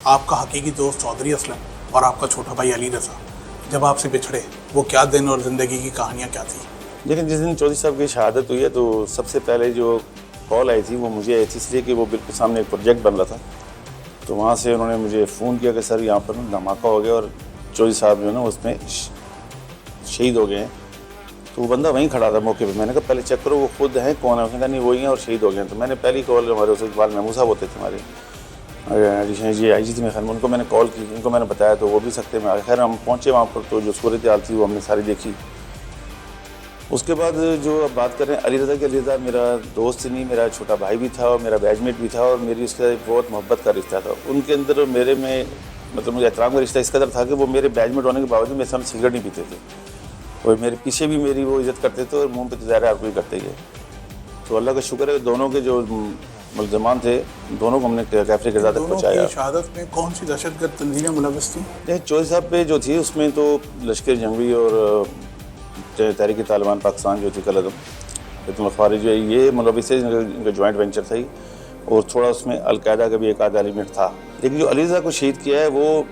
आपका हकीकी दोस्त चौधरी असलम और आपका छोटा भाई अली रज़ा जब आपसे बिछड़े, वो क्या दिन और ज़िंदगी की कहानियाँ क्या थी? लेकिन जिस दिन चौधरी साहब की शहादत हुई है तो सबसे पहले जो कॉल आई थी वो मुझे आई थी, इसलिए कि वो बिल्कुल सामने एक प्रोजेक्ट बन रहा था। तो वहाँ से उन्होंने मुझे फ़ोन किया कि सर यहाँ पर ना धमाका हो गया और चौधरी साहब जो है ना उसमें शहीद हो गए हैं। तो वो बंदा वहीं खड़ा था मौके पे। मैंने कहा पहले चेक करो वो खुद हैं, कौन है। उसने कहा नहीं वही हैं और शहीद हो गए हैं। तो मैंने पहली कॉल हमारे उस इकबाल महमूद साहब होते थे हमारे एडिशनल जी आई जी थी मेरे ख्याल में, उनको मैंने कॉल की, उनको मैंने बताया तो वो भी सकते में आ गए। खैर हम पहुँचे वहाँ पर तो जो सूरत हाल थी वो हमने सारी देखी। उसके बाद जो अब बात करें अली रज़ा की, अली रज़ा मेरा दोस्त नहीं, मेरा छोटा भाई भी था और मेरा बैचमेट भी था और मेरी उसका बहुत मोहब्बत का रिश्ता था। उनके अंदर और मेरे में मतलब मुझे एहतराम का रिश्ता इस कदर था कि वो मेरे बैचमेट होने के बावजूद मेरे सामने सिगरेट नहीं पीते थे और मेरे पीछे भी मेरी वो इज़्ज़त करते थे और मुँह पे तो ज़ाहिर है हर कोई करते ही है। तो अल्लाह का शुक्र है दोनों के जो मुलज़मान थे दोनों को हमने कैफरे क़ज़ा तक पहुँचाया। शहादत में कौन सी दहशतगर्द तंजीमें मुलव्वस थी? चौधरी साहब पे जो थी उसमें तो लश्कर जंगवी और तहरीक तालिबान पाकिस्तान जो थी कलदम खारिज जो है ये मुलव्वस है, इनका जॉइंट वेंचर था ही। और थोड़ा उसमें अलकायदा का भी एक आधा एलिमेंट था। लेकिन जो अली रज़ा को शहीद किया है वो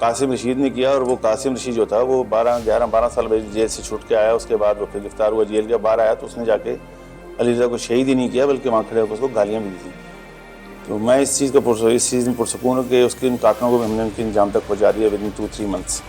कासिम रशीद ने किया और वो कासिम रशीद जो था वो 12 साल जेल से छूट के आया। उसके बाद वो फिर गिरफ्तार हुआ, जेल के बाहर आया तो उसने जाके अली रज़ा को शहीद ही नहीं किया बल्कि वहाँ खड़े होकर उसको गालियाँ भी दी थी। तो मैं इस चीज़ में पुरसकून हूँ कि उसके इन कातलों को भी हमने उनके अंजाम तक पहुँचा दिया विद इन 2-3 मंथ्स।